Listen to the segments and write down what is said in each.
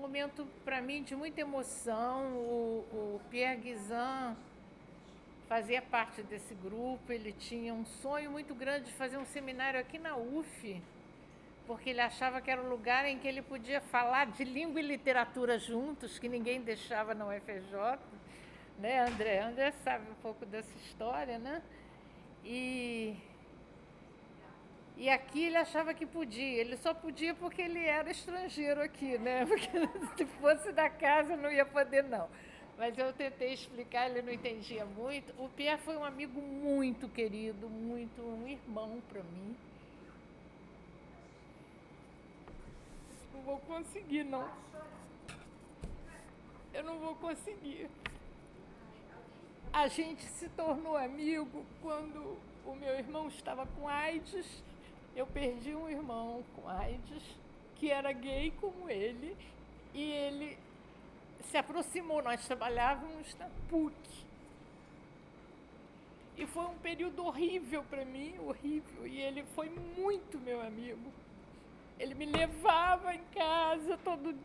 momento para mim de muita emoção. O Pierre Guizin fazia parte desse grupo, ele tinha um sonho muito grande de fazer um seminário aqui na UF, porque ele achava que era um lugar em que ele podia falar de língua e literatura juntos, que ninguém deixava na UFRJ, né, André? André sabe um pouco dessa história, né? E aqui ele achava que podia, ele só podia porque ele era estrangeiro aqui, né? Porque se fosse da casa não ia poder não. Mas eu tentei explicar, ele não entendia muito. O Pierre foi um amigo muito querido, muito um irmão para mim. Não vou conseguir não. Eu não vou conseguir. A gente se tornou amigo quando o meu irmão estava com AIDS. Eu perdi um irmão com AIDS, que era gay como ele, e ele se aproximou. Nós trabalhávamos na PUC. E foi um período horrível para mim, horrível. E ele foi muito meu amigo. Ele me levava em casa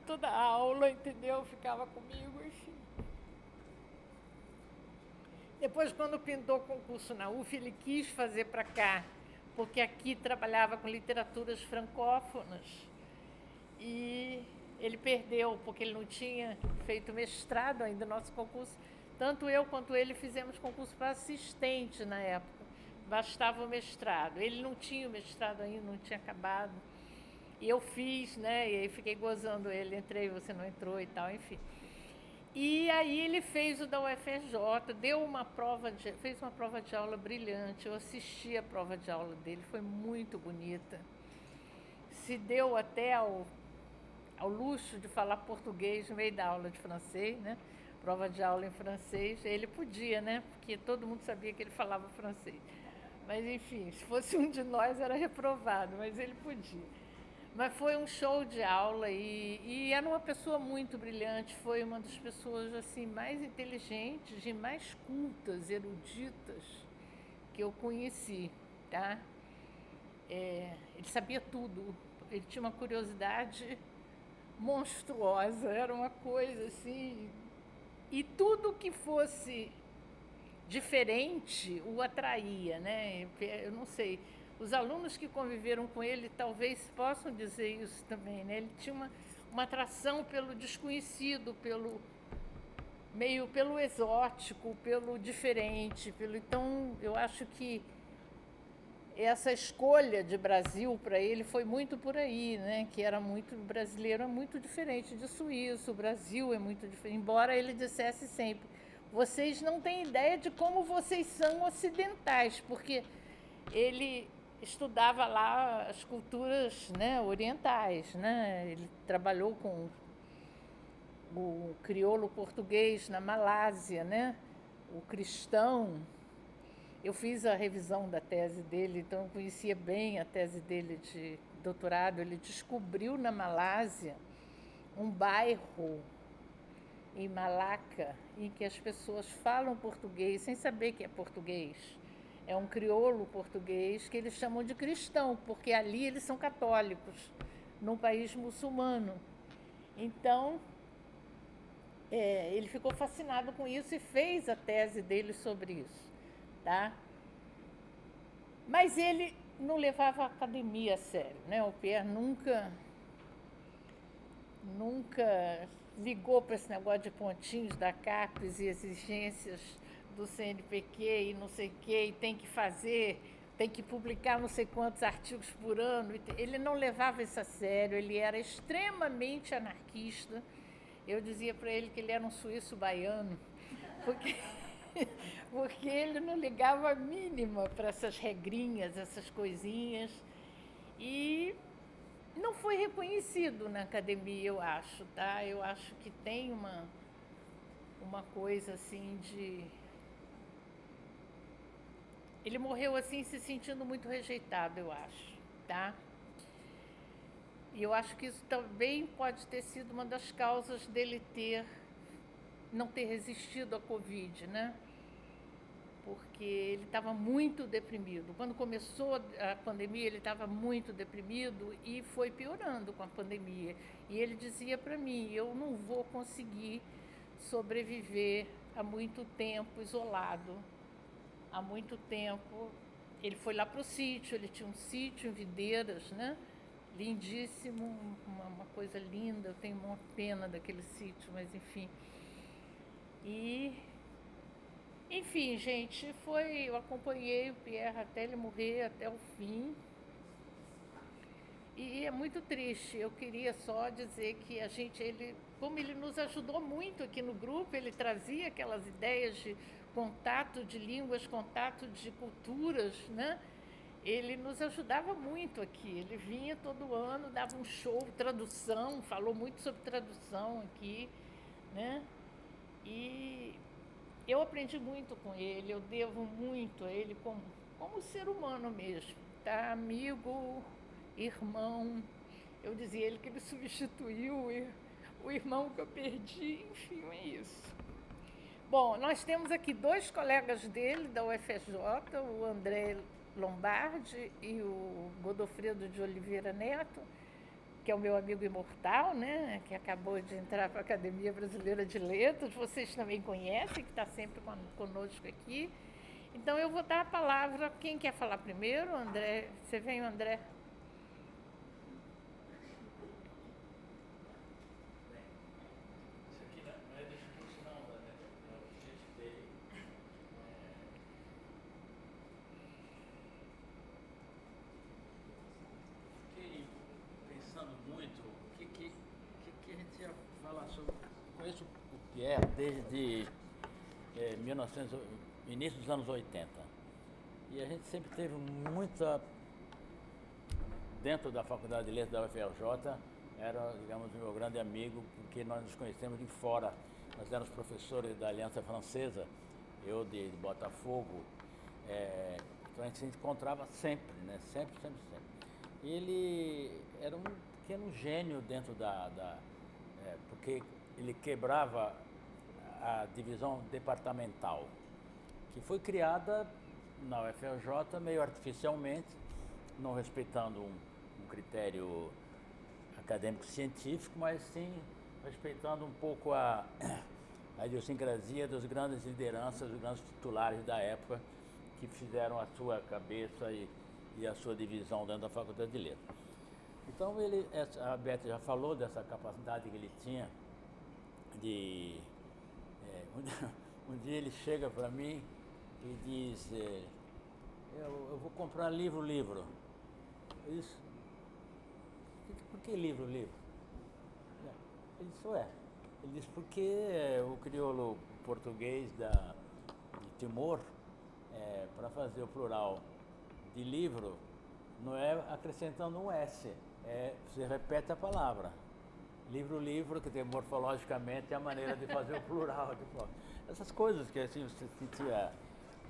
toda aula, entendeu? Ficava comigo, enfim. Depois, quando pintou o concurso na UF, ele quis fazer para cá, porque aqui trabalhava com literaturas francófonas. E ele perdeu, porque ele não tinha feito mestrado ainda no nosso concurso. Tanto eu quanto ele fizemos concurso para assistente na época. Bastava o mestrado. Ele não tinha o mestrado ainda, não tinha acabado. E eu fiz, né? E aí fiquei gozando ele. Entrei, você não entrou e tal, enfim. E aí ele fez o da UFRJ, fez uma prova de aula brilhante. Eu assisti a prova de aula dele, foi muito bonita. Se deu até ao luxo de falar português no meio da aula de francês, né? Prova de aula em francês. Ele podia, né? Porque todo mundo sabia que ele falava francês. Mas enfim, se fosse um de nós era reprovado, mas ele podia. Mas foi um show de aula e era uma pessoa muito brilhante, foi uma das pessoas assim mais inteligentes e mais cultas, eruditas que eu conheci, tá? Ele sabia tudo, ele tinha uma curiosidade monstruosa, era uma coisa assim, e tudo que fosse diferente o atraía, né? Eu não sei, os alunos que conviveram com ele talvez possam dizer isso também, né? Ele tinha uma atração pelo desconhecido, pelo exótico, pelo diferente, então eu acho que essa escolha de Brasil para ele foi muito por aí, né? Que era muito o brasileiro é muito diferente de suíço, o Brasil é muito diferente. Embora ele dissesse sempre, vocês não têm ideia de como vocês são ocidentais, porque ele estudava lá as culturas, né, orientais, né? Ele trabalhou com o crioulo português na Malásia, né? O cristão. Eu fiz a revisão da tese dele, então eu conhecia bem a tese dele de doutorado. Ele descobriu na Malásia um bairro em Malaca em que as pessoas falam português sem saber que é português. É um crioulo português que eles chamam de cristão, porque ali eles são católicos, num país muçulmano. Então, ele ficou fascinado com isso e fez a tese dele sobre isso, tá? Mas ele não levava a academia a sério, né? O Pierre nunca ligou para esse negócio de pontinhos da CAPES e exigências do CNPq e não sei o que, e tem que fazer, tem que publicar não sei quantos artigos por ano. Ele não levava isso a sério, ele era extremamente anarquista. Eu dizia para ele que ele era um suíço baiano, porque, porque ele não ligava a mínima para essas regrinhas, essas coisinhas. E não foi reconhecido na academia, eu acho, tá? Eu acho que tem uma coisa assim de... Ele morreu assim se sentindo muito rejeitado, eu acho, tá? E eu acho que isso também pode ter sido uma das causas dele não ter resistido à Covid, né? porque ele estava muito deprimido. Quando começou a pandemia, ele estava muito deprimido e foi piorando com a pandemia. E ele dizia para mim: eu não vou conseguir sobreviver há muito tempo isolado. Há muito tempo. Ele foi lá para o sítio, ele tinha um sítio em Videiras, né? Lindíssimo, uma coisa linda. Eu tenho uma pena daquele sítio, mas enfim. Enfim, gente, eu acompanhei o Pierre até ele morrer, até o fim. E é muito triste. Eu queria só dizer que como ele nos ajudou muito aqui no grupo, ele trazia aquelas ideias de contato de línguas, contato de culturas, né? Ele nos ajudava muito aqui. Ele vinha todo ano, dava um show, tradução, falou muito sobre tradução aqui, né? E eu aprendi muito com ele, eu devo muito a ele como ser humano mesmo, tá? Amigo, irmão. Eu dizia ele que ele substituiu o irmão que eu perdi, enfim, é isso. Bom, nós temos aqui dois colegas dele da UFRJ, o André Lombardi e o Godofredo de Oliveira Neto, que é o meu amigo imortal, né, que acabou de entrar para a Academia Brasileira de Letras, vocês também conhecem, que está sempre conosco aqui. Então eu vou dar a palavra, quem quer falar primeiro? André, você vem, André? Isso aqui não é discurso não, né? É o jeito dele. Fiquei pensando muito o que a gente ia falar sobre. Conheço o Pierre desde 1900, início dos anos 80. E a gente sempre teve muita. Dentro da Faculdade de Letras da UFRJ, era, digamos, meu grande amigo, porque nós nos conhecemos de fora. Nós éramos professores da Aliança Francesa, eu de Botafogo. Então a gente se encontrava sempre, né? Sempre, sempre, sempre. E ele era um pequeno gênio dentro porque ele quebrava a divisão departamental, que foi criada na UFRJ meio artificialmente, não respeitando um critério acadêmico-científico, mas sim respeitando um pouco a idiosincrasia das grandes lideranças, dos grandes titulares da época, que fizeram a sua cabeça e a sua divisão dentro da Faculdade de Letras. Então a Beth já falou dessa capacidade que ele tinha de... um dia ele chega para mim e diz, eu vou comprar livro. Eu disse, por que livro? Ele disse, ele disse, porque o crioulo português de Timor, para fazer o plural de livro, não é acrescentando um S, você repete a palavra. Livro, que tem morfologicamente a maneira de fazer o plural. Essas coisas que assim você sentia.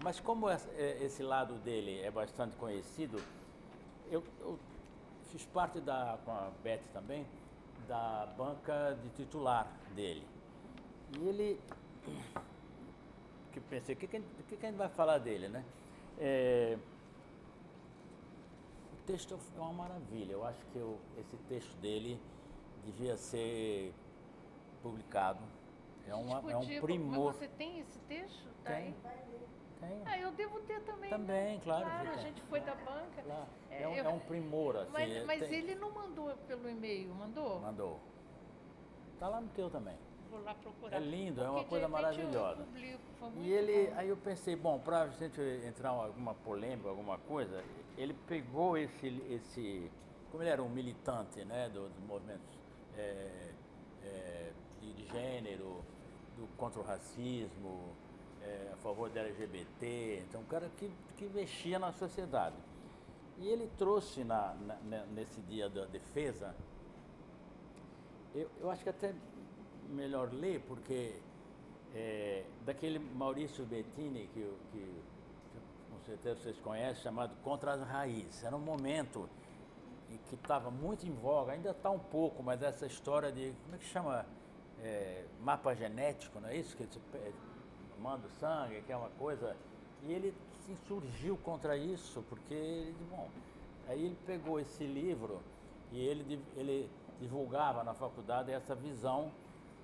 Mas como esse lado dele é bastante conhecido, eu fiz parte com a Beth também, da banca de titular dele. E ele, que pensei, o que a gente vai falar dele, né? O texto é uma maravilha, eu acho que esse texto dele devia ser publicado. É um primor. Mas você tem esse texto? Tem. Eu devo ter também. Também, né? claro. Claro, a gente foi da banca. Claro. É um primor, assim. Mas ele não mandou pelo e-mail, mandou? Mandou. Está lá no teu também. Vou lá procurar. É lindo, porque é uma coisa maravilhosa. E aí eu pensei, bom, para a gente entrar em alguma polêmica, alguma coisa, ele pegou como ele era um militante, né, dos movimentos de gênero, contra o racismo, a favor da LGBT, então um cara que mexia na sociedade. E ele trouxe nesse dia da defesa, eu acho que até melhor ler, porque daquele Maurício Bettini, que com certeza vocês conhecem, chamado Contra as Raízes. Era um momento em que estava muito em voga, ainda está um pouco, mas essa história de, como é que chama? Mapa genético, não é isso? Que você manda o sangue, que é uma coisa E ele se insurgiu contra isso, porque ele, bom, aí ele pegou esse livro e ele divulgava na faculdade essa visão.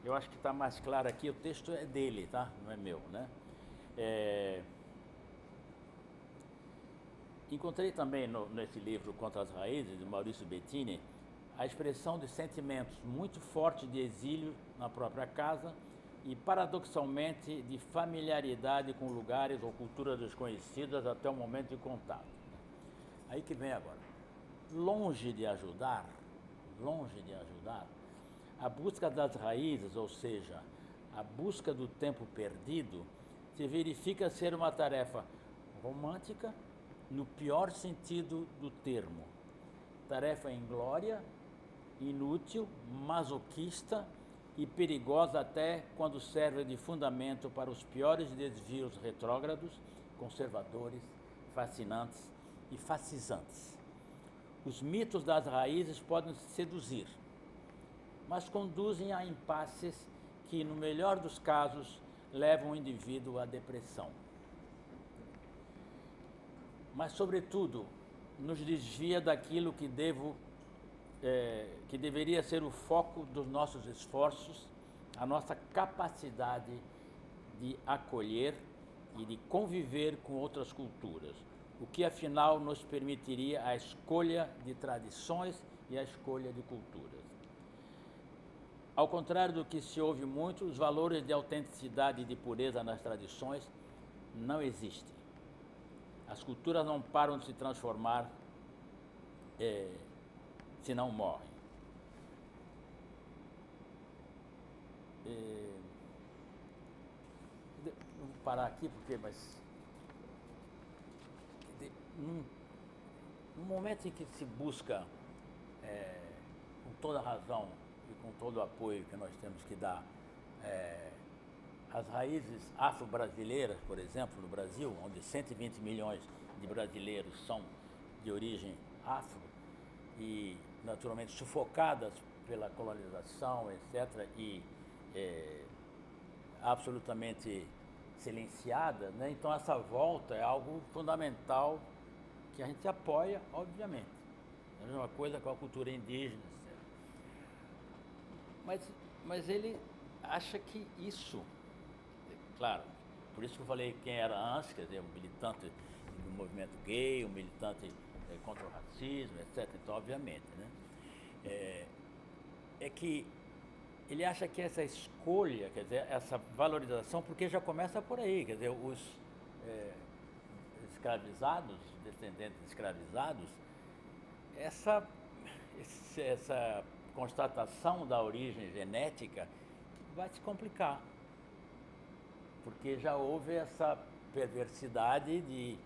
Eu acho que está mais claro aqui, o texto é dele, tá? Não é meu, né? Encontrei também nesse livro Contra as Raízes, de Maurício Bettini, a expressão de sentimentos muito fortes de exílio na própria casa e, paradoxalmente, de familiaridade com lugares ou culturas desconhecidas até o momento de contato. Aí que vem agora. Longe de ajudar, a busca das raízes, ou seja, a busca do tempo perdido, se verifica ser uma tarefa romântica, no pior sentido do termo. Tarefa inglória, inútil, masoquista e perigosa até quando serve de fundamento para os piores desvios retrógrados, conservadores, fascinantes e fascisantes. Os mitos das raízes podem seduzir, mas conduzem a impasses que, no melhor dos casos, levam o indivíduo à depressão. Mas, sobretudo, nos desvia daquilo que deveria ser o foco dos nossos esforços, a nossa capacidade de acolher e de conviver com outras culturas, o que afinal nos permitiria a escolha de tradições e a escolha de culturas. Ao contrário do que se ouve muito, os valores de autenticidade e de pureza nas tradições não existem. As culturas não param de se transformar se não morrem. Vou parar aqui porque, no momento em que se busca, com toda a razão e com todo o apoio que nós temos que dar, as raízes afro-brasileiras, por exemplo, no Brasil, onde 120 milhões de brasileiros são de origem afro e naturalmente sufocadas pela colonização, etc., e absolutamente silenciadas, né? Então essa volta é algo fundamental que a gente apoia, obviamente. É a mesma coisa com a cultura indígena, etc. Mas ele acha que isso, claro, por isso que eu falei quem era antes, quer dizer, um militante do movimento gay, um militante contra o racismo, etc. Então, obviamente, né? É que ele acha que essa escolha, quer dizer, essa valorização, porque já começa por aí, quer dizer, os escravizados, descendentes de escravizados, essa constatação da origem genética vai se complicar, porque já houve essa perversidade de,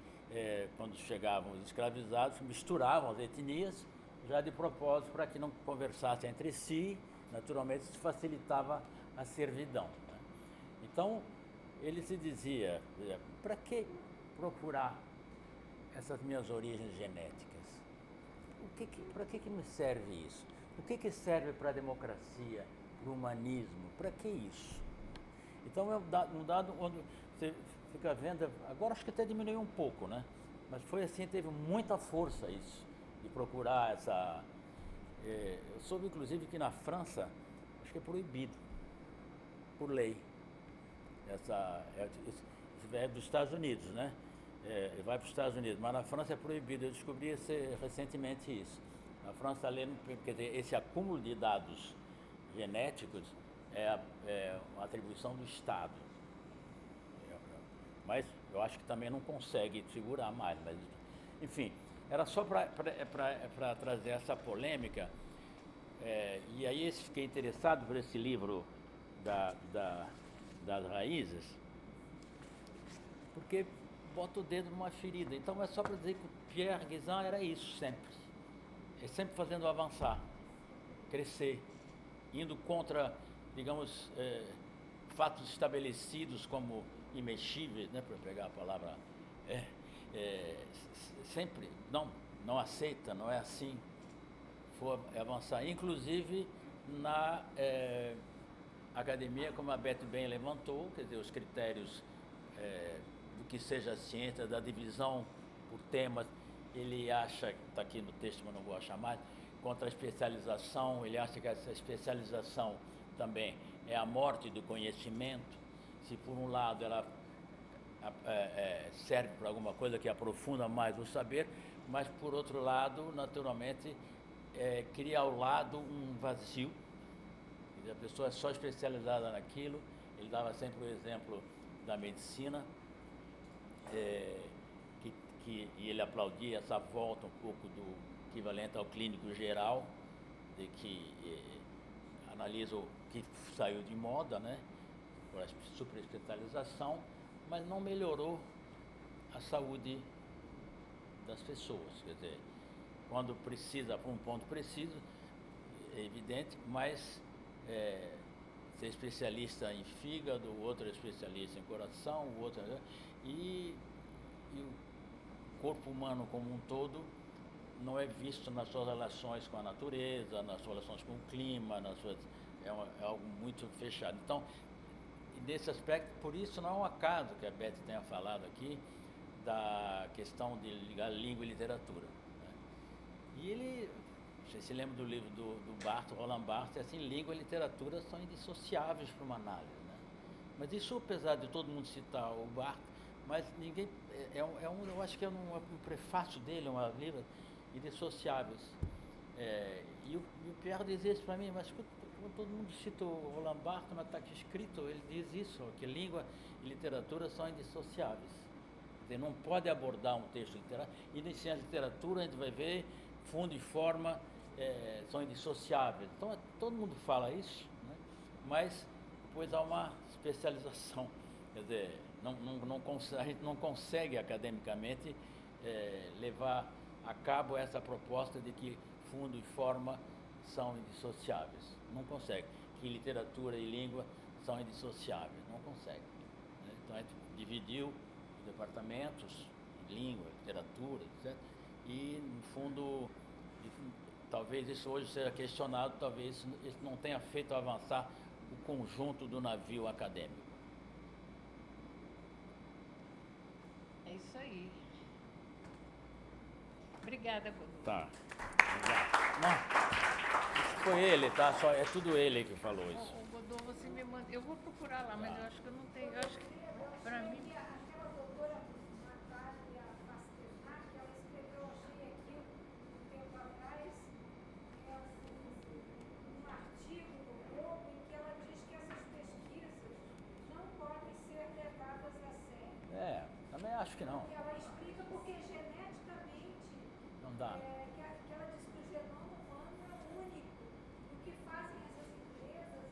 quando chegavam os escravizados, misturavam as etnias, já de propósito para que não conversassem entre si, naturalmente se facilitava a servidão, né? Então, ele se dizia, para que procurar essas minhas origens genéticas? Para que me serve isso? O que serve para a democracia, para o humanismo? Para que isso? Então, um dado onde você fica vendo, agora acho que até diminuiu um pouco, né? Mas foi assim, teve muita força isso, de procurar essa... eu soube, inclusive, que na França, acho que é proibido, por lei. Isso é dos Estados Unidos, né? Vai para os Estados Unidos, mas na França é proibido. Eu descobri recentemente isso. Na França, quer dizer, esse acúmulo de dados genéticos é uma atribuição do Estado. Mas eu acho que também não consegue segurar mais. Mas, enfim, era só para trazer essa polêmica. E aí fiquei interessado por esse livro das raízes, porque bota o dedo numa ferida. Então é só para dizer que o Pierre Guézin era isso sempre. Sempre fazendo avançar, crescer, indo contra, digamos, fatos estabelecidos como imexíveis, né, para pegar a palavra, sempre, não aceita, não é assim, for avançar. Inclusive na academia, como a Beth bem levantou, quer dizer, os critérios do que seja ciência, da divisão por temas. Ele acha, está aqui no texto, mas não vou achar mais, contra a especialização. Ele acha que essa especialização também é a morte do conhecimento. Se por um lado ela serve para alguma coisa que aprofunda mais o saber, mas por outro lado, naturalmente, cria ao lado um vazio. A pessoa é só especializada naquilo. Ele dava sempre o exemplo da medicina, e ele aplaudia essa volta um pouco do equivalente ao clínico geral, de que analisa o que saiu de moda, né, por superespecialização, mas não melhorou a saúde das pessoas. Quer dizer, quando precisa, para um ponto preciso, é evidente, mas ser especialista em fígado, o outro é especialista em coração, o outro e o corpo humano como um todo não é visto nas suas relações com a natureza, nas suas relações com o clima, é algo muito fechado. Então, nesse aspecto, por isso não é um acaso que a Beth tenha falado aqui da questão de ligar língua e literatura, né? E ele, você se lembra do livro do Barthes, Roland Barthes, assim, língua e literatura são indissociáveis para uma análise, né? Mas isso, apesar de todo mundo citar o Barthes, mas ninguém, eu acho que é um prefácio dele, uma livro, indissociáveis. E o Pierre dizia isso para mim, mas todo mundo cita o Roland Barthes, mas está aqui escrito, ele diz isso, que língua e literatura são indissociáveis. Quer dizer, não pode abordar um texto literário, e na ciência de literatura a gente vai ver fundo e forma são indissociáveis. Então todo mundo fala isso, né? Mas depois há uma especialização. Quer dizer, a gente não consegue academicamente levar a cabo essa proposta de que fundo e forma são indissociáveis. Não consegue. Que literatura e língua são indissociáveis. Não consegue, né? Então a gente dividiu os departamentos, língua, literatura, etc. E, no fundo, talvez isso hoje seja questionado, talvez isso não tenha feito avançar o conjunto do navio acadêmico. É isso aí. Obrigada, Godô. Tá. Não, isso foi ele, tá? É tudo ele que falou isso. O Godô, você me manda. Eu vou procurar lá, mas eu acho que eu não tenho. Eu acho que, para mim. Aquela doutora Natália Pasternak, ela escreveu, achei aqui um tempo atrás, um artigo no Globo em que ela diz que essas pesquisas não podem ser levadas a sério. Também acho que não. Ela explica porque geneticamente Não dá. que ela diz que o genoma humano é único. O que fazem essas empresas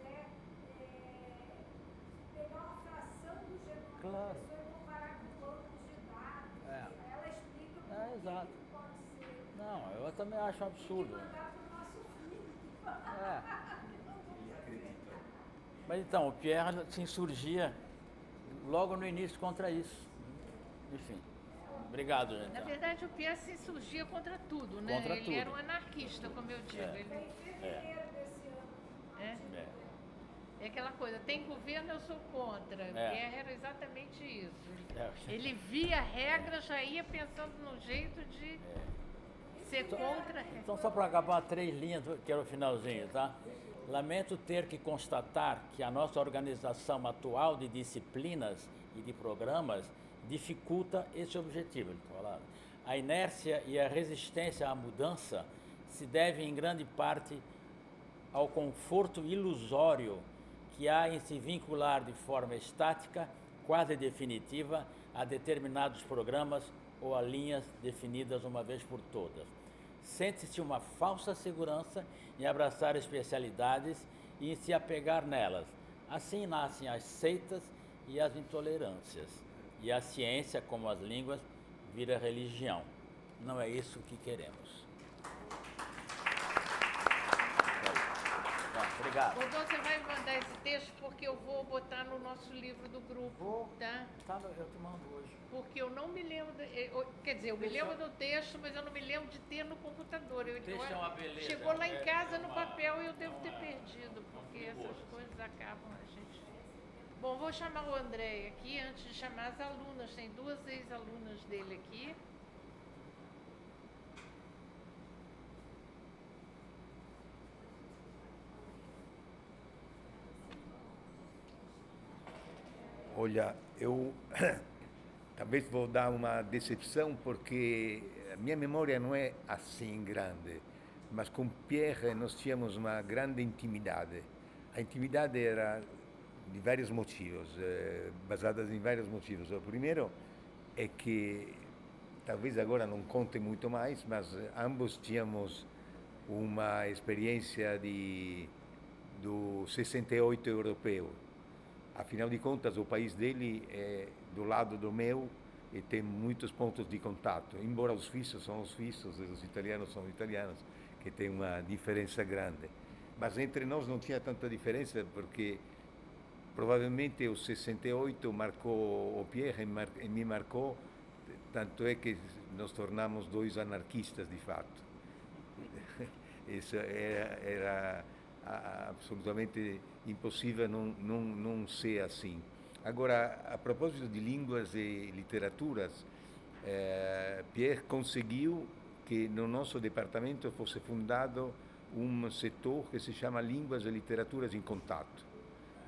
pegar uma fração do genoma Claro. da pessoa e comparar com bancos de dados. Ela explica por que Exato. que pode ser. Não, eu também acho um absurdo. E mandar para o nosso filho. Mas então, o Pierre se insurgia logo no início contra isso. Enfim, obrigado, gente. Na verdade, o Pierre se insurgia contra tudo, né? Contra ele tudo. era um anarquista, como eu digo. Ele, Em fevereiro desse ano. é aquela coisa, tem governo, eu sou contra. O Pierre era exatamente isso. Ele via regras, já ia pensando no jeito de ser contra. Então, só para acabar, 3 linhas, que era o finalzinho, tá? Lamento ter que constatar que a nossa organização atual de disciplinas e de programas dificulta esse objetivo. A inércia e a resistência à mudança se devem em grande parte ao conforto ilusório que há em se vincular de forma estática, quase definitiva, a determinados programas ou a linhas definidas uma vez por todas. Sente-se uma falsa segurança em abraçar especialidades e em se apegar nelas. Assim nascem as seitas e as intolerâncias. E a ciência, como as línguas, vira religião. Não é isso que queremos. Obrigado. Godô, você vai mandar esse texto porque eu vou botar no nosso livro do grupo, tá? Eu te mando hoje. Porque eu não me lembro, quer dizer, eu me lembro do texto, mas eu não me lembro de ter no computador. Texto é uma beleza. Chegou lá em casa no papel e eu devo ter perdido, porque essas coisas acabam a gente. Bom, vou chamar o André aqui antes de chamar as alunas. Tem 2 ex-alunas dele aqui. Olha, eu talvez vou dar uma decepção porque a minha memória não é assim grande, mas com Pierre nós tínhamos uma grande intimidade. A intimidade era de vários motivos, baseadas em vários motivos. O primeiro é que, talvez agora não conte muito mais, mas ambos tínhamos uma experiência do 68 europeu. Afinal de contas, o país dele é do lado do meu e tem muitos pontos de contato. Embora os suíços são os suíços e os italianos são os italianos, que tem uma diferença grande. Mas entre nós não tinha tanta diferença porque provavelmente o 68 marcou o Pierre e me marcou, tanto é que nos tornamos 2 anarquistas de fato. Isso era absolutamente impossível não ser assim. Agora, a propósito de línguas e literaturas, Pierre conseguiu que no nosso departamento fosse fundado um setor que se chama Línguas e Literaturas em Contato.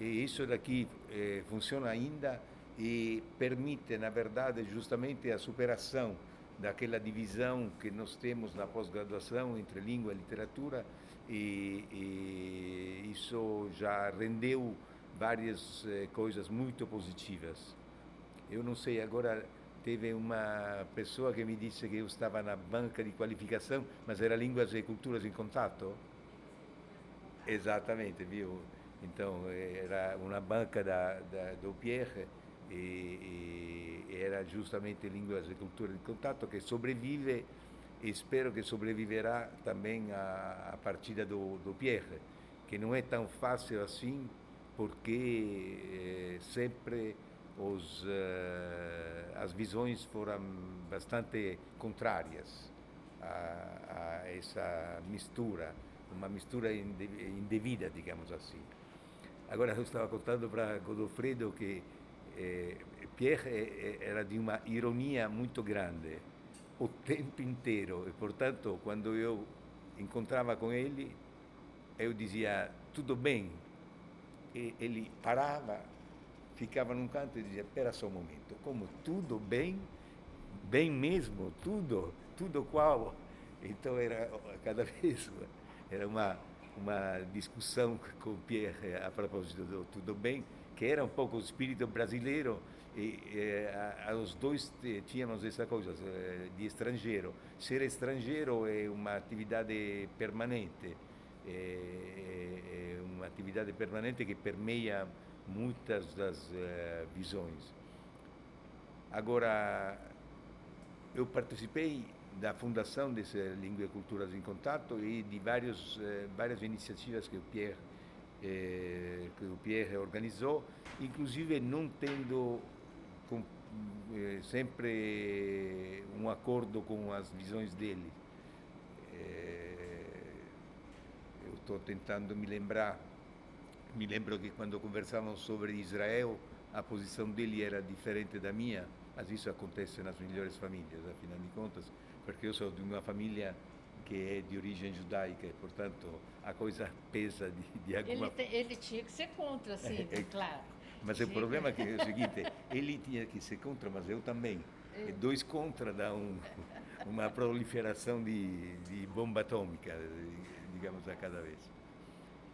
E isso daqui funciona ainda e permite, na verdade, justamente a superação daquela divisão que nós temos na pós-graduação entre língua e literatura, e isso já rendeu várias coisas muito positivas. Eu não sei, agora teve uma pessoa que me disse que eu estava na banca de qualificação, mas era Línguas e Culturas em Contato? Exatamente, viu? Então, era uma banca do Pierre e era justamente Línguas e Culturas em Contato que sobrevive e espero que sobreviverá também a partida do Pierre, que não é tão fácil assim, porque sempre as visões foram bastante contrárias a essa mistura, uma mistura indevida, digamos assim. Agora, eu estava contando para Godofredo que Pierre era de uma ironia muito grande o tempo inteiro e, portanto, quando eu encontrava com ele, eu dizia tudo bem, e ele parava, ficava num canto e dizia espera só um momento, como tudo bem, bem mesmo, tudo qual? Então era cada vez era uma discussão com o Pierre a propósito do tudo bem, que era um pouco o espírito brasileiro. E os dois tínhamos essa coisa de estrangeiro. Ser estrangeiro é uma atividade permanente, é uma atividade permanente que permeia muitas das visões. Agora, eu participei da fundação dessa Língua e Culturas em Contato e de várias iniciativas que o Pierre organizou, inclusive não tendo sempre um acordo com as visões dele. Eu estou tentando me lembro que quando conversávamos sobre Israel, a posição dele era diferente da minha, mas isso acontece nas melhores famílias, afinal de contas, porque eu sou de uma família que é de origem judaica e, portanto, a coisa pesa de alguma forma. Ele tinha que ser contra, sim, claro. Mas o problema é o seguinte, ele tinha que ser contra, mas eu também. E 2 contra dá uma proliferação de bomba atômica, digamos, a cada vez.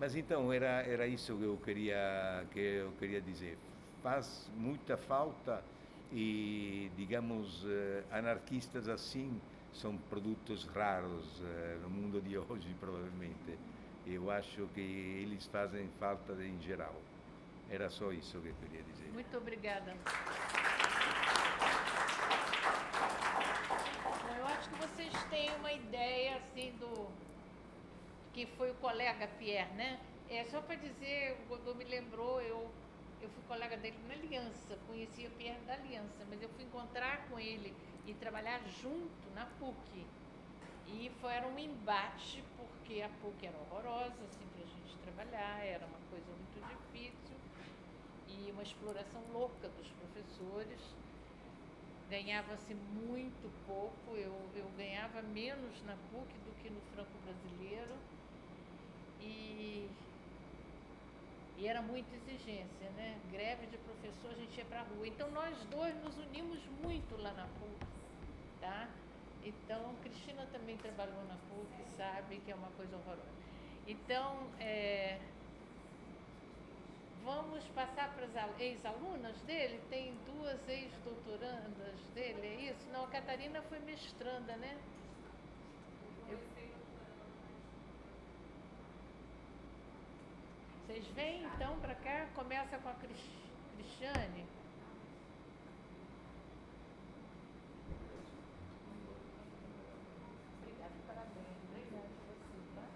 Mas então, era isso que eu queria dizer. Faz muita falta e, digamos, anarquistas assim são produtos raros no mundo de hoje, provavelmente. Eu acho que eles fazem falta em geral. Era só isso que eu queria dizer. Muito obrigada. Eu acho que vocês têm uma ideia assim do que foi o colega Pierre, né? Só para dizer, o Godot me lembrou, eu fui colega dele na Aliança, conhecia o Pierre da Aliança, mas eu fui encontrar com ele e trabalhar junto na PUC. E era um embate, porque a PUC era horrorosa assim, para a gente trabalhar, era uma coisa muito difícil. E uma exploração louca dos professores. Ganhava-se muito pouco, eu ganhava menos na PUC do que no franco-brasileiro e era muita exigência, né? Greve de professor, a gente ia para a rua. Então nós dois nos unimos muito lá na PUC, tá? Então Cristina também trabalhou na PUC, sabe que é uma coisa horrorosa. Então, vamos passar para as ex-alunas dele? Tem 2 ex-doutorandas dele, é isso? Não, a Catarina foi mestranda, né? Vocês vêm então para cá? Começa com a Cristiane. Obrigada, parabéns. Obrigada a você, tá?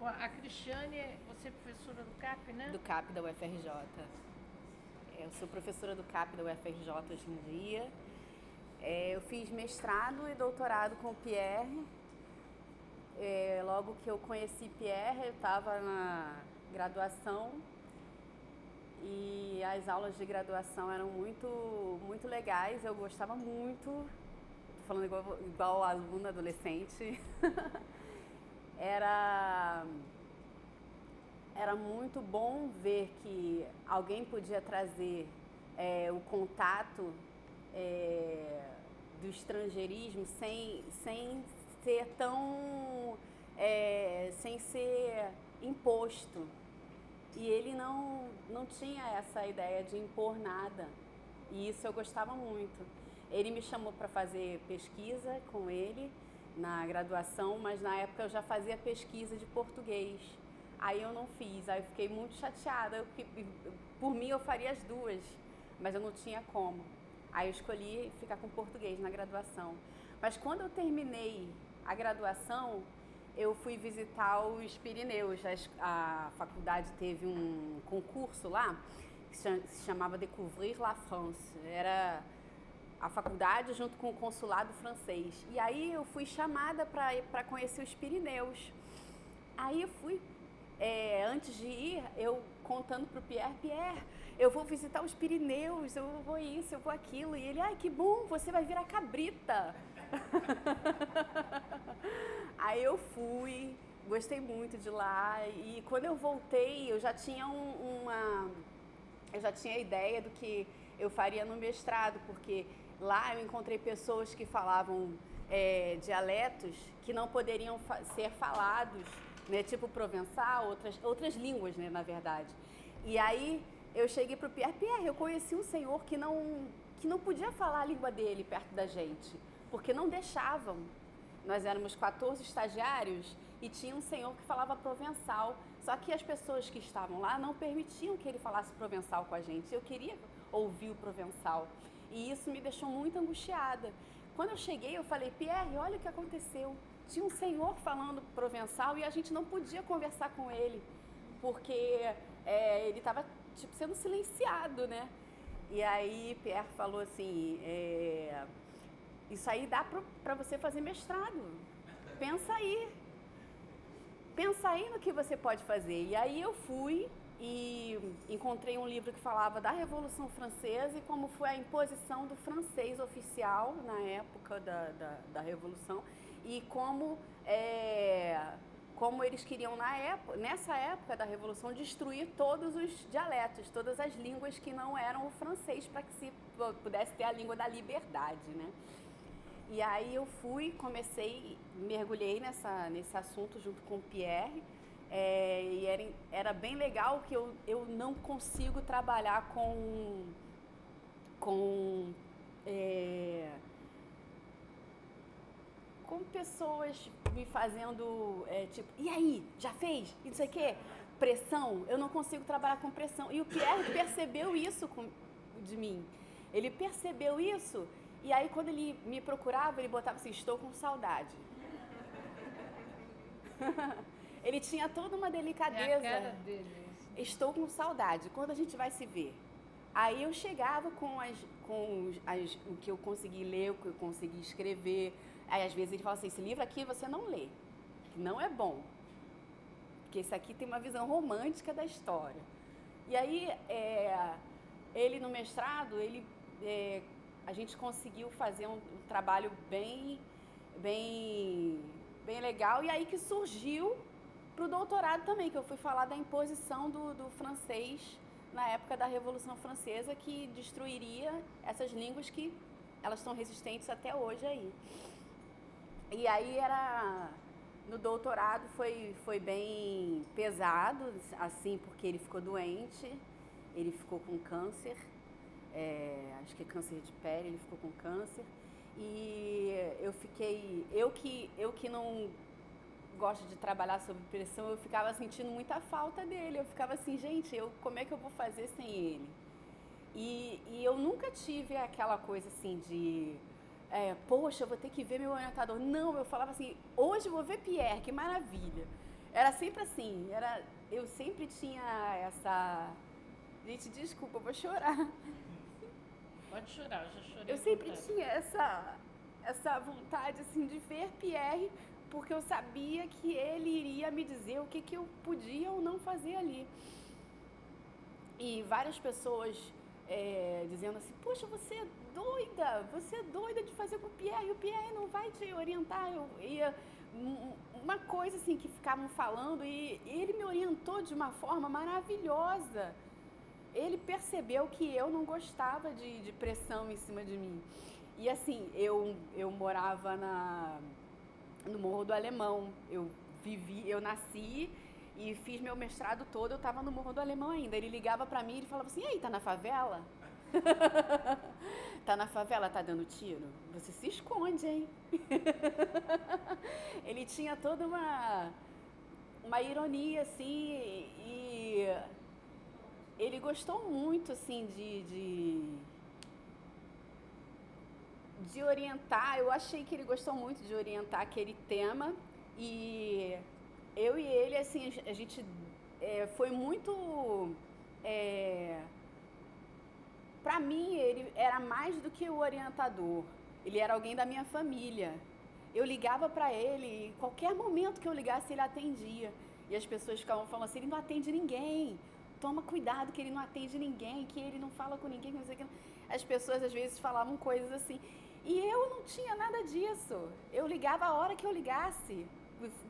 Bom, a Cristiane, você é professora do CAP, né? Do CAP da UFRJ. Eu sou professora do CAP da UFRJ hoje em dia. Eu fiz mestrado e doutorado com o Pierre. Logo que eu conheci Pierre, eu estava na graduação e as aulas de graduação eram muito legais. Eu gostava muito, estou falando igual aluna adolescente. Era muito bom ver que alguém podia trazer o contato do estrangeirismo sem ser tão... sem ser imposto. E ele não tinha essa ideia de impor nada. E isso eu gostava muito. Ele me chamou para fazer pesquisa com ele na graduação, mas na época eu já fazia pesquisa de português. Aí eu não fiz, aí eu fiquei muito chateada. Por mim eu faria as 2, mas eu não tinha como. Aí eu escolhi ficar com português na graduação. Mas quando eu terminei a graduação, eu fui visitar os Pirineus. A faculdade teve um concurso lá que se chamava Découvrir la France. Era a faculdade junto com o consulado francês. E aí eu fui chamada para conhecer os Pirineus. Aí eu fui, antes de ir, eu contando para o Pierre, eu vou visitar os Pirineus, eu vou isso, eu vou aquilo. E ele, ai, que bom, você vai virar cabrita. Aí eu fui, gostei muito de lá. E quando eu voltei, eu já tinha eu já tinha a ideia do que eu faria no mestrado, porque lá eu encontrei pessoas que falavam dialetos que não poderiam ser falados, né, tipo provençal, outras línguas, né, na verdade. E aí eu cheguei para o Pierre, eu conheci um senhor que não podia falar a língua dele perto da gente, porque não deixavam. Nós éramos 14 estagiários e tinha um senhor que falava provençal, só que as pessoas que estavam lá não permitiam que ele falasse provençal com a gente. Eu queria ouvir o provençal. E isso me deixou muito angustiada. Quando eu cheguei, eu falei, Pierre, olha o que aconteceu. Tinha um senhor falando provençal e a gente não podia conversar com ele, porque ele estava tipo, sendo silenciado, né? E aí Pierre falou assim, isso aí dá para você fazer mestrado. Pensa aí no que você pode fazer. E aí eu fui e encontrei um livro que falava da Revolução Francesa e como foi a imposição do francês oficial na época da Revolução e como eles queriam, nessa época da Revolução, destruir todos os dialetos, todas as línguas que não eram o francês, para que se pudesse ter a língua da liberdade, né? E aí eu mergulhei nesse assunto junto com o Pierre. E era bem legal que eu não consigo trabalhar com pessoas me fazendo, tipo, e aí, já fez? E não sei o quê? Pressão, eu não consigo trabalhar com pressão. E o Pierre percebeu isso de mim. Ele percebeu isso e aí quando ele me procurava, ele botava assim, estou com saudade. Ele tinha toda uma delicadeza. É a cara dele. Estou com saudade. Quando a gente vai se ver? Aí eu chegava o que eu consegui ler, o que eu consegui escrever. Aí às vezes ele falava assim, esse livro aqui você não lê, que não é bom. Porque esse aqui tem uma visão romântica da história. E aí, ele no mestrado, a gente conseguiu fazer um trabalho bem legal. E aí que surgiu para o doutorado também, que eu fui falar da imposição do francês na época da Revolução Francesa, que destruiria essas línguas que elas estão resistentes até hoje aí. E aí no doutorado foi bem pesado, assim, porque ele ficou doente, ele ficou com câncer, acho que é câncer de pele, ele ficou com câncer. E eu que não gosto de trabalhar sob pressão, eu ficava sentindo muita falta dele. Eu ficava assim, gente, como é que eu vou fazer sem ele? E eu nunca tive aquela coisa assim de, poxa, eu vou ter que ver meu orientador. Não, eu falava assim, hoje eu vou ver Pierre, que maravilha. Era sempre assim, eu sempre tinha essa... Gente, desculpa, eu vou chorar. Pode chorar, eu já chorei. Eu sempre tinha essa vontade assim, de ver Pierre, porque eu sabia que ele iria me dizer o que eu podia ou não fazer ali. E várias pessoas dizendo assim, poxa, você é doida de fazer com o Pierre não vai te orientar. Uma coisa assim que ficavam falando, e ele me orientou de uma forma maravilhosa. Ele percebeu que eu não gostava de pressão em cima de mim. E assim, eu morava no Morro do Alemão. Eu nasci e fiz meu mestrado todo, eu estava no Morro do Alemão ainda. Ele ligava para mim e falava assim, e aí, tá na favela? Tá na favela, tá dando tiro? Você se esconde, hein? Ele tinha toda uma ironia, assim, e ele gostou muito, assim, de orientar. Eu achei que ele gostou muito de orientar aquele tema, e eu e ele, assim, a gente foi muito... Para mim, ele era mais do que o orientador. Ele era alguém da minha família. Eu ligava para ele, qualquer momento que eu ligasse, ele atendia. E as pessoas ficavam falando assim, ele não atende ninguém. Toma cuidado que ele não atende ninguém, que ele não fala com ninguém. Não sei o que. As pessoas, às vezes, falavam coisas assim. E eu não tinha nada disso. Eu ligava a hora que eu ligasse.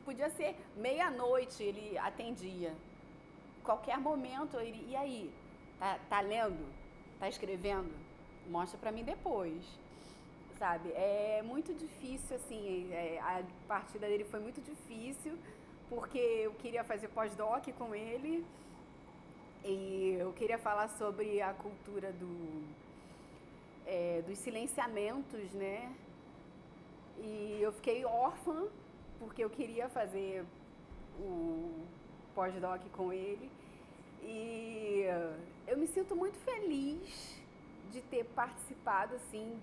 Podia ser meia-noite, ele atendia. Qualquer momento, ele... E aí? Tá lendo? Tá escrevendo? Mostra pra mim depois. Sabe? É muito difícil, assim, a partida dele foi muito difícil, porque eu queria fazer pós-doc com ele, e eu queria falar sobre a cultura dos silenciamentos, né? E eu fiquei órfã, porque eu queria fazer o pós-doc com ele, e eu me sinto muito feliz de ter participado, assim,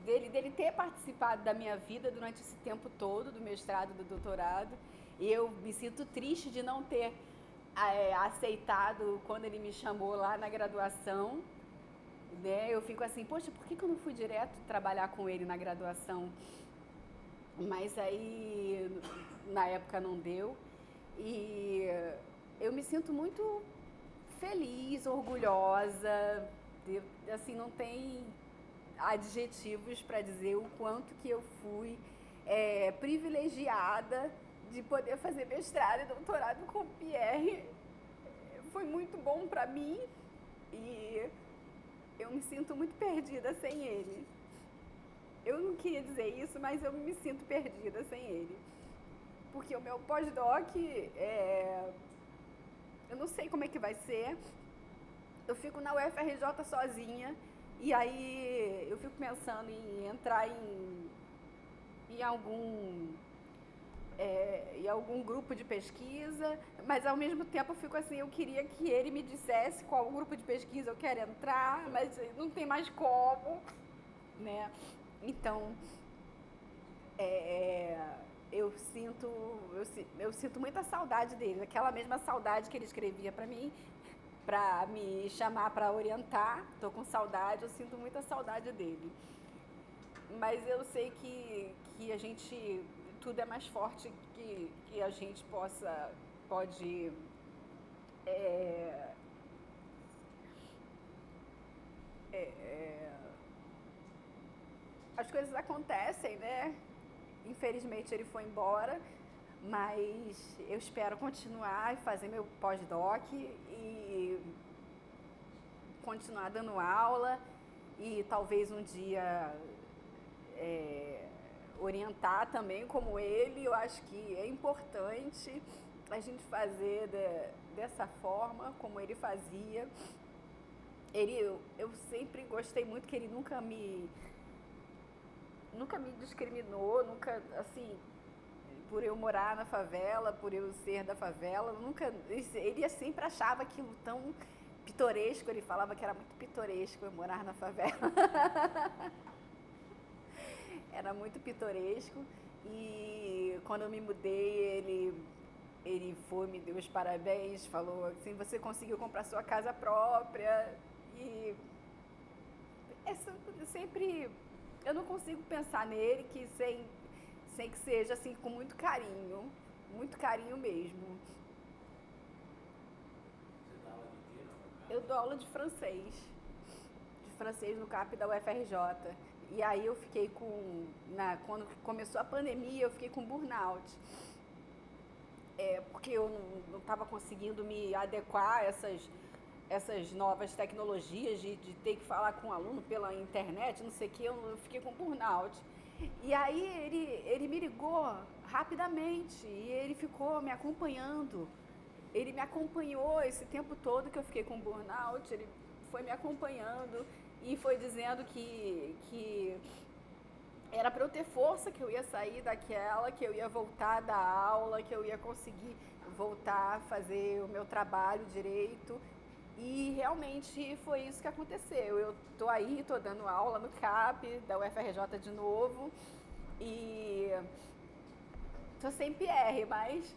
dele ter participado da minha vida durante esse tempo todo, do mestrado, do doutorado. E eu me sinto triste de não ter aceitado quando ele me chamou lá na graduação, né? Eu fico assim, poxa, por que eu não fui direto trabalhar com ele na graduação? Mas aí, na época, não deu. E eu me sinto muito feliz, orgulhosa, assim, não tem adjetivos para dizer o quanto que eu fui privilegiada de poder fazer mestrado e doutorado com o Pierre. Foi muito bom para mim e eu me sinto muito perdida sem ele. Eu não queria dizer isso, mas eu me sinto perdida sem ele. Porque o meu pós-doc, eu não sei como é que vai ser. Eu fico na UFRJ sozinha. E aí eu fico pensando em entrar em algum grupo de pesquisa, mas ao mesmo tempo eu fico assim, eu queria que ele me dissesse qual grupo de pesquisa eu quero entrar, mas não tem mais como, né? Então, eu sinto muita saudade dele, aquela mesma saudade que ele escrevia para mim, para me chamar para orientar. Estou com saudade, eu sinto muita saudade dele. Mas eu sei que a gente, tudo é mais forte que a gente pode as coisas acontecem, né? Infelizmente ele foi embora, mas eu espero continuar e fazer meu pós-doc e continuar dando aula e talvez um dia orientar também como ele. Eu acho que é importante a gente fazer dessa forma como ele fazia. Eu sempre gostei muito que ele nunca me discriminou, nunca, assim, por eu morar na favela, por eu ser da favela, nunca, ele sempre achava aquilo tão pitoresco, ele falava que era muito pitoresco eu morar na favela. Era muito pitoresco e quando eu me mudei, ele foi, me deu os parabéns, falou assim, você conseguiu comprar sua casa própria e sempre eu não consigo pensar nele sem que seja assim com muito carinho mesmo. Você dá aula de quê, não? Eu dou aula de francês no CAP da UFRJ. E aí eu fiquei quando começou a pandemia, eu fiquei com burnout. Porque eu não estava conseguindo me adequar a essas novas tecnologias de ter que falar com o aluno pela internet, não sei o que, eu fiquei com burnout. E aí ele me ligou rapidamente e ele ficou me acompanhando. Ele me acompanhou esse tempo todo que eu fiquei com burnout, ele foi me acompanhando e foi dizendo que era para eu ter força, que eu ia sair daquela, que eu ia voltar da aula, que eu ia conseguir voltar a fazer o meu trabalho direito. E realmente foi isso que aconteceu. Eu tô dando aula no CAP da UFRJ de novo e tô sem PR, mas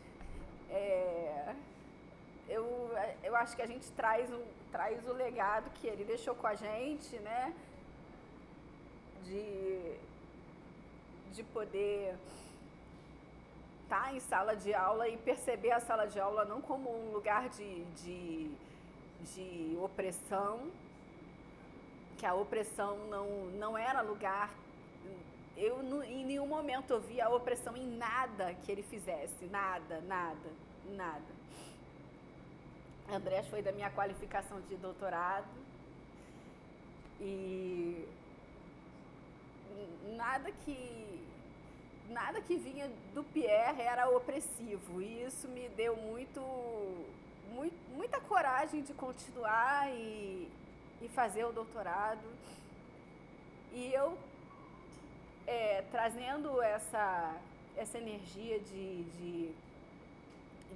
eu acho que a gente traz o legado que ele deixou com a gente, né? De poder estar em sala de aula e perceber a sala de aula não como um lugar de opressão, que a opressão não era lugar. Em nenhum momento eu vi a opressão em nada que ele fizesse, nada. Andrés foi da minha qualificação de doutorado e nada que vinha do Pierre era opressivo, e isso me deu muita coragem de continuar e fazer o doutorado. E eu trazendo essa energia de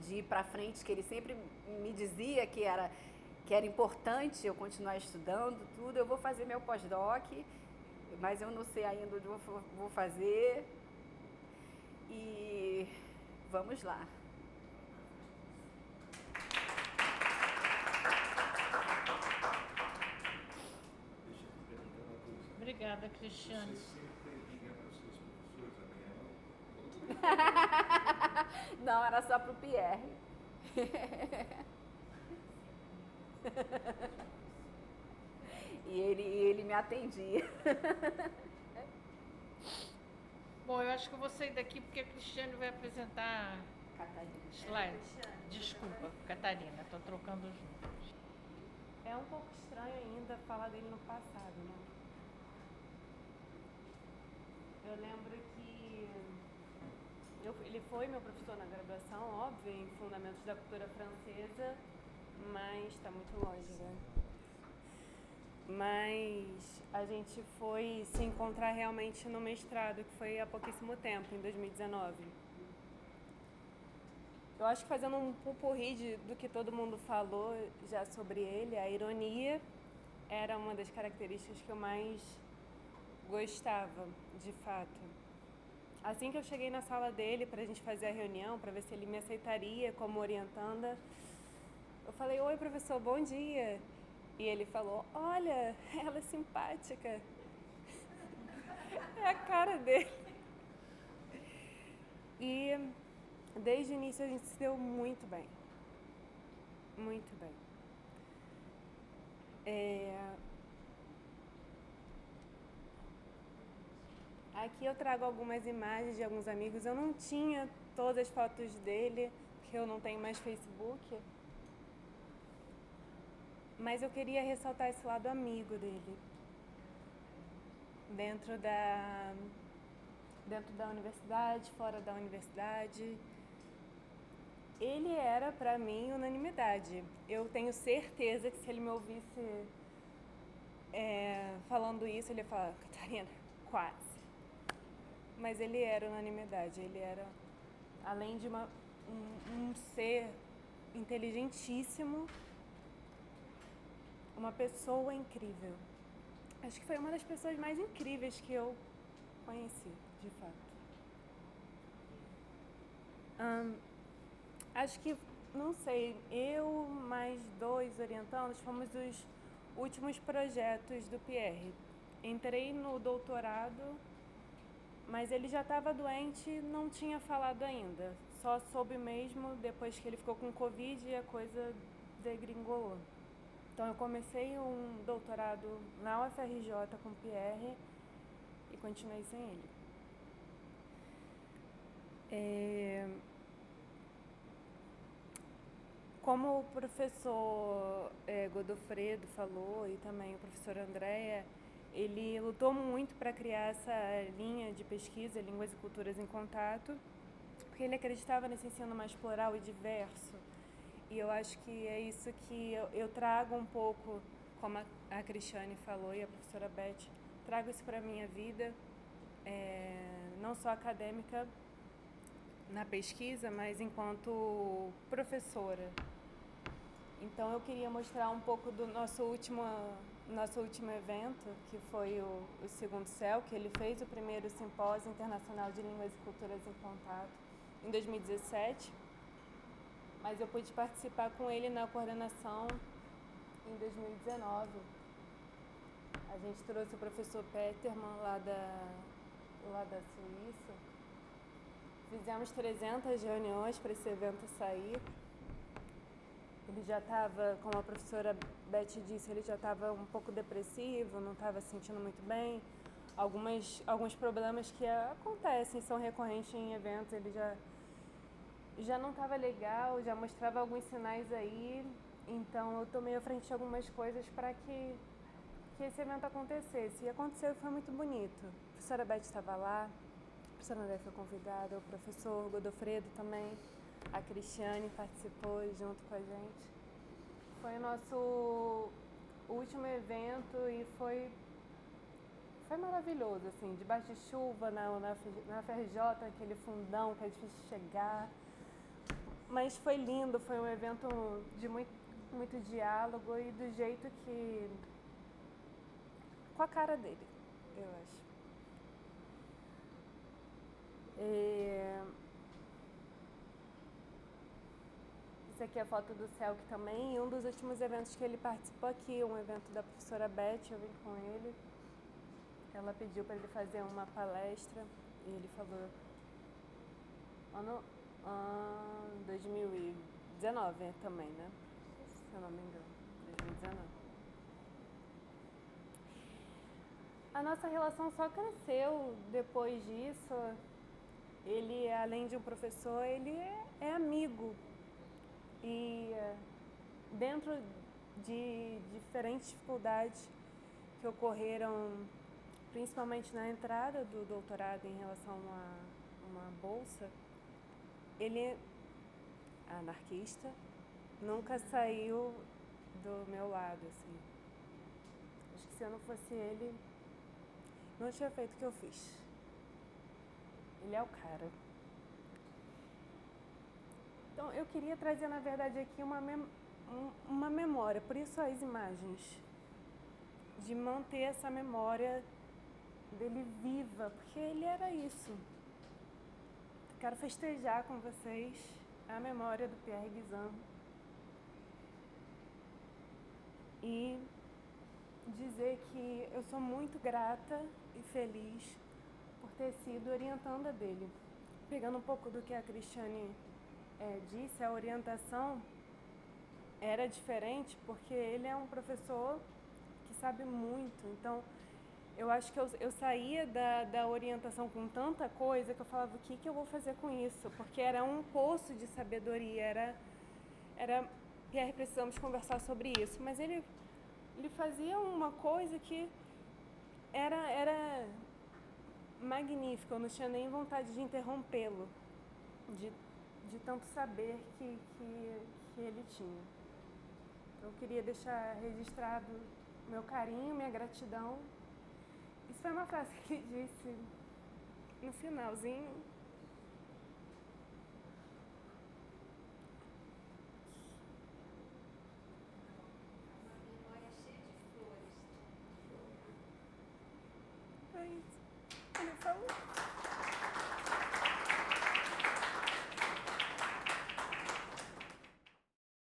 ir para frente, que ele sempre me dizia que era importante eu continuar estudando tudo. Eu vou fazer meu pós-doc, mas eu não sei ainda onde vou fazer. E vamos lá. Obrigada, Cristiane. Você sempre liga para os seus professores amanhã? Não, era só pro Pierre. E ele me atendia. Bom, eu acho que eu vou sair daqui porque a Cristiane vai apresentar Catarina. slides. Desculpa, Catarina, estou trocando os números. É um pouco estranho ainda falar dele no passado, né? Eu lembro que ele foi meu professor na graduação, óbvio, em Fundamentos da Cultura Francesa, mas está muito longe, né? Mas a gente foi se encontrar realmente no mestrado, que foi há pouquíssimo tempo, em 2019. Eu acho que fazendo um pupurri do que todo mundo falou já sobre ele, a ironia era uma das características que eu mais gostava, de fato. Assim que eu cheguei na sala dele para a gente fazer a reunião, para ver se ele me aceitaria como orientanda, Eu falei, oi, professor, bom dia. E ele falou, olha, ela é simpática. É a cara dele. E desde o início a gente se deu muito bem. Muito bem. Aqui eu trago algumas imagens de alguns amigos. Eu não tinha todas as fotos dele, porque eu não tenho mais Facebook. Mas eu queria ressaltar esse lado amigo dele. Dentro da universidade, fora da universidade. Ele era, pra mim, unanimidade. Eu tenho certeza que se ele me ouvisse falando isso, ele ia falar, Catarina, quase. Mas ele era unanimidade. Ele era, além de um ser inteligentíssimo, uma pessoa incrível. Acho que foi uma das pessoas mais incríveis que eu conheci, de fato. Acho que, não sei, eu mais 2 orientandos fomos os últimos projetos do Pierre. Entrei no doutorado, mas ele já estava doente e não tinha falado ainda. Só soube mesmo depois que ele ficou com Covid e a coisa degringolou. Então eu comecei um doutorado na UFRJ com o Pierre e continuei sem ele. Como o professor Godofredo falou e também o professor Andréa, ele lutou muito para criar essa linha de pesquisa, Línguas e Culturas em Contato, porque ele acreditava nesse ensino mais plural e diverso. E eu acho que é isso que eu trago um pouco, como a Cristiane falou e a professora Beth, trago isso para a minha vida, não só acadêmica na pesquisa, mas enquanto professora. Então eu queria mostrar um pouco do nosso último evento, que foi o Segundo Céu, que ele fez o primeiro Simpósio Internacional de Línguas e Culturas em Contato em 2017. Mas eu pude participar com ele na coordenação em 2019. A gente trouxe o professor Peterman lá da Suíça. Fizemos 300 reuniões para esse evento sair. Ele já estava, como a professora Beth disse, ele já estava um pouco depressivo, não estava se sentindo muito bem. Alguns problemas que acontecem, são recorrentes em eventos, ele já não estava legal, já mostrava alguns sinais aí. Então eu tomei à frente de algumas coisas para que esse evento acontecesse. E aconteceu e foi muito bonito. A professora Beth estava lá, a professora André foi convidada, o professor Godofredo também, a Cristiane participou junto com a gente. Foi o nosso último evento e foi maravilhoso, assim, debaixo de chuva, na FRJ, aquele fundão que é difícil de chegar. Mas foi lindo, foi um evento de muito diálogo e do jeito que... com a cara dele, eu acho. Isso aqui é a foto do Celk também, um dos últimos eventos que ele participou aqui, um evento da professora Beth, eu vim com ele. Ela pediu para ele fazer uma palestra e ele falou... 2019 também, né? Se eu não me engano, 2019. A nossa relação só cresceu depois disso. Ele, além de um professor, ele é amigo. E dentro de diferentes dificuldades que ocorreram, principalmente na entrada do doutorado em relação a uma bolsa, ele é anarquista, nunca saiu do meu lado, assim. Acho que se eu não fosse ele, não tinha feito o que eu fiz. Ele é o cara. Então, eu queria trazer, na verdade, aqui uma memória, por isso as imagens, de manter essa memória dele viva, porque ele era isso. Quero festejar com vocês a memória do Pierre Guizin. e dizer que eu sou muito grata e feliz por ter sido orientanda dele. Pegando um pouco do que a Cristiane disse, a orientação era diferente porque ele é um professor que sabe muito. Então, eu acho que eu saía da orientação com tanta coisa que eu falava, o que eu vou fazer com isso? Porque era um poço de sabedoria, Pierre, precisamos conversar sobre isso. Mas ele fazia uma coisa que era magnífica, eu não tinha nem vontade de interrompê-lo, de tanto saber que ele tinha. Eu queria deixar registrado meu carinho, minha gratidão. Isso foi uma frase que ele disse no finalzinho. Uma memória cheia de flores. Foi isso.